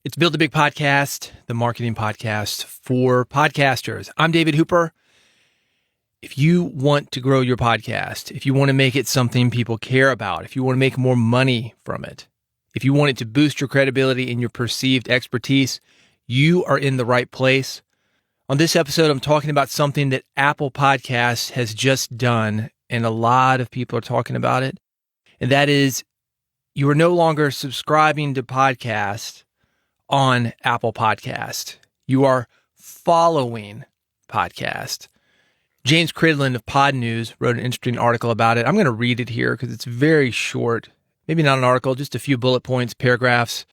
It's Build a Big Podcast, the marketing podcast for podcasters. I'm David Hooper. If you want to grow your podcast, if you want to make it something people care about, if you want to make more money from it, if you want it to boost your credibility and your perceived expertise, you are in the right place. On this episode, I'm talking about something that Apple Podcasts has just done, and a lot of people are talking about it, and that is you are no longer subscribing to podcasts on Apple Podcast. You are following podcast. James Cridland of Pod News wrote an interesting article about it. I'm going to read it here because it's very short. Maybe not an article, just a few bullet points, paragraphs.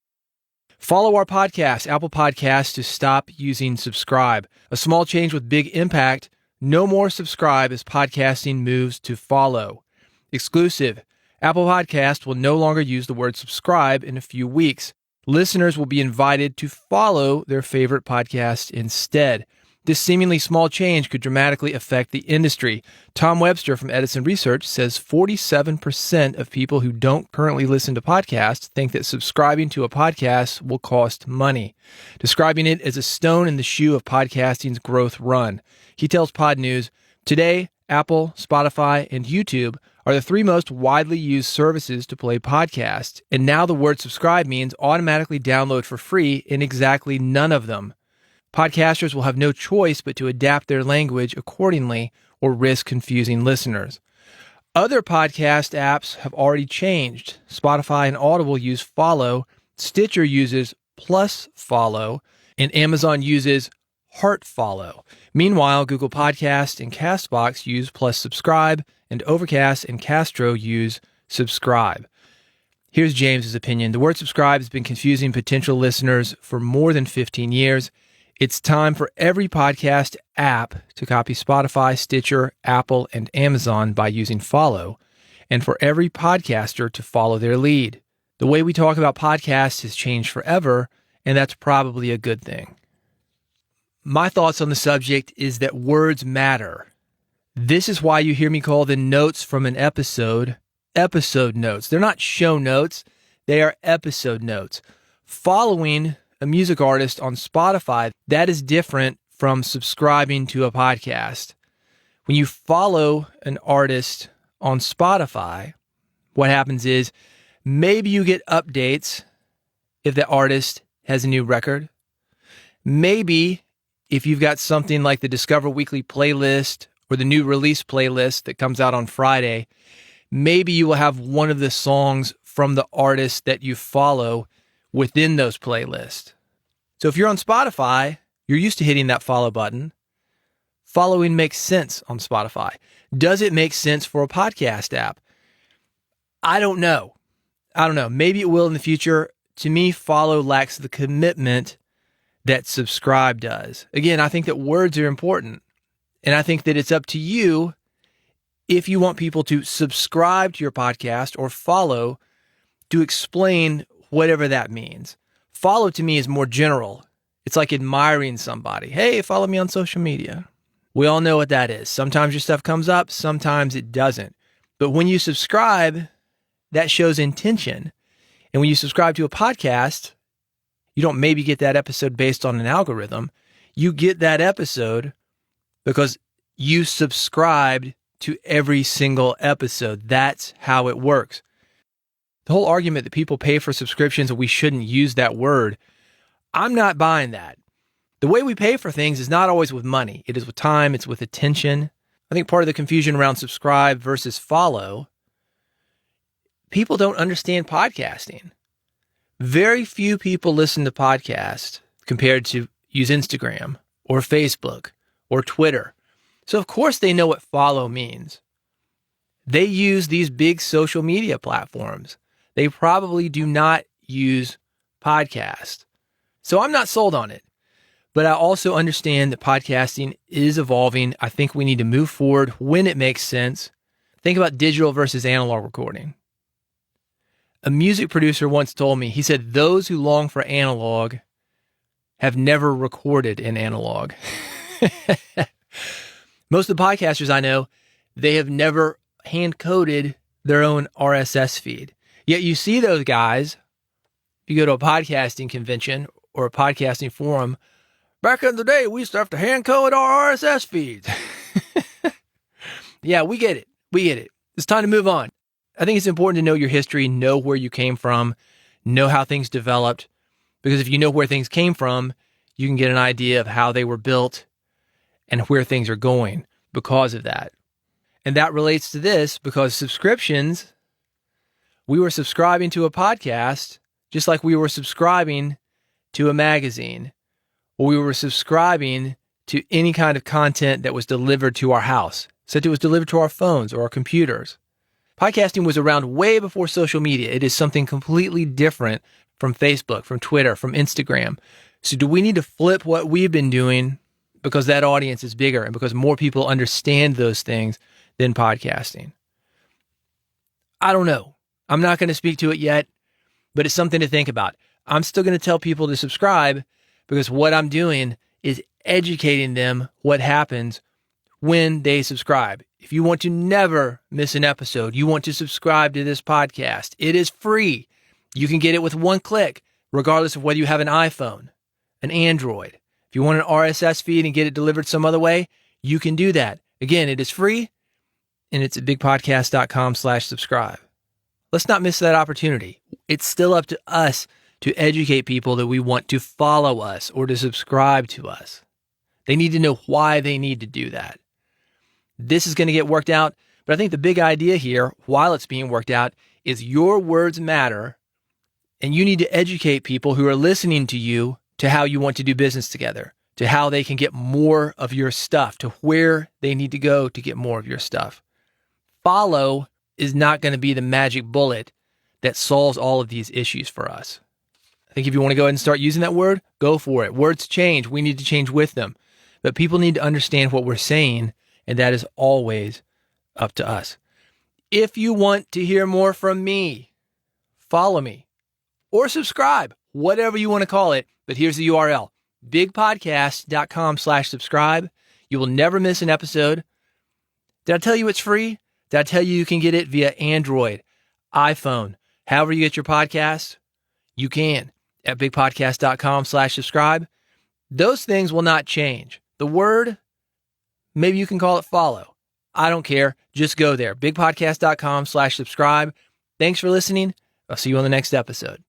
Follow our podcast, Apple Podcasts, to stop using subscribe. A small change with big impact. No more subscribe as podcasting moves to follow. Exclusive. Apple Podcast will no longer use the word subscribe in a few weeks. Listeners will be invited to follow their favorite podcast instead. This seemingly small change could dramatically affect the industry. Tom Webster from Edison Research says 47% of people who don't currently listen to podcasts think that subscribing to a podcast will cost money, describing it as a stone in the shoe of podcasting's growth run. He tells Pod News, today, Apple, Spotify, and YouTube are the three most widely used services to play podcasts, and now the word subscribe means automatically download for free in exactly none of them. Podcasters will have no choice but to adapt their language accordingly or risk confusing listeners. Other podcast apps have already changed. Spotify and Audible use Follow, Stitcher uses Plus Follow, and Amazon uses Heart Follow. Meanwhile, Google Podcast and CastBox use Plus Subscribe, and Overcast and Castro use Subscribe. Here's James's opinion. The word subscribe has been confusing potential listeners for more than 15 years. It's time for every podcast app to copy Spotify, Stitcher, Apple, and Amazon by using Follow, and for every podcaster to follow their lead. The way we talk about podcasts has changed forever, and that's probably a good thing. My thoughts on the subject is that words matter. This is why you hear me call the notes from an episode notes. They're not show notes. They are episode notes. Following a music artist on Spotify, that is different from subscribing to a podcast. When you follow an artist on Spotify, what happens is maybe you get updates if the artist has a new record. Maybe if you've got something like the Discover Weekly playlist or the new release playlist that comes out on Friday, maybe you will have one of the songs from the artist that you follow within those playlists. So if you're on Spotify, you're used to hitting that follow button. Following makes sense on Spotify. Does it make sense for a podcast app? I don't know. Maybe it will in the future. To me, follow lacks the commitment that subscribe does. Again, I think that words are important. And I think that it's up to you if you want people to subscribe to your podcast or follow to explain whatever that means. Follow to me is more general. It's like admiring somebody. Hey, follow me on social media. We all know what that is. Sometimes your stuff comes up, sometimes it doesn't. But when you subscribe, that shows intention. And when you subscribe to a podcast, you don't maybe get that episode based on an algorithm. You get that episode because you subscribed to every single episode. That's how it works. The whole argument that people pay for subscriptions and we shouldn't use that word, I'm not buying that. The way we pay for things is not always with money. It is with time. It's with attention. I think part of the confusion around subscribe versus follow, people don't understand podcasting. Very few people listen to podcasts compared to use Instagram or Facebook or Twitter. So of course they know what follow means. They use these big social media platforms. They probably do not use podcasts. So I'm not sold on it. But I also understand that podcasting is evolving. I think we need to move forward when it makes sense. Think about digital versus analog recording. A music producer once told me, he said, those who long for analog have never recorded in analog. Most of the podcasters I know, they have never hand-coded their own RSS feed. Yet you see those guys If you go to a podcasting convention or a podcasting forum, back in the day, we used to have to hand code our RSS feeds. Yeah, we get it. We get it. It's time to move on. I think it's important to know your history, know where you came from, know how things developed, because if you know where things came from, you can get an idea of how they were built and where things are going because of that. And that relates to this because subscriptions, we were subscribing to a podcast just like we were subscribing to a magazine, or we were subscribing to any kind of content that was delivered to our house. Except it was delivered to our phones or our computers. Podcasting was around way before social media. It is something completely different from Facebook, from Twitter, from Instagram. So do we need to flip what we've been doing because that audience is bigger and because more people understand those things than podcasting? I don't know. I'm not going to speak to it yet, but it's something to think about. I'm still going to tell people to subscribe because what I'm doing is educating them what happens when they subscribe. If you want to never miss an episode, you want to subscribe to this podcast. It is free. You can get it with one click, regardless of whether you have an iPhone, an Android. If you want an RSS feed and get it delivered some other way, you can do that. Again, it is free, and it's at bigpodcast.com/subscribe. Let's not miss that opportunity. It's still up to us to educate people that we want to follow us or to subscribe to us. They need to know why they need to do that. This is going to get worked out, but I think the big idea here, while it's being worked out, is your words matter, and you need to educate people who are listening to you to how you want to do business together, to how they can get more of your stuff, to where they need to go to get more of your stuff. Follow is not going to be the magic bullet that solves all of these issues for us. I think if you want to go ahead and start using that word, go for it. Words change. We need to change with them. But people need to understand what we're saying, and that is always up to us. If you want to hear more from me, follow me or subscribe, whatever you want to call it. But here's the URL, bigpodcast.com/subscribe. You will never miss an episode. Did I tell you it's free? Did I tell you you can get it via Android, iPhone, however you get your podcasts? You can at bigpodcast.com/subscribe. Those things will not change. The word, maybe you can call it follow. I don't care. Just go there. bigpodcast.com/subscribe. Thanks for listening. I'll see you on the next episode.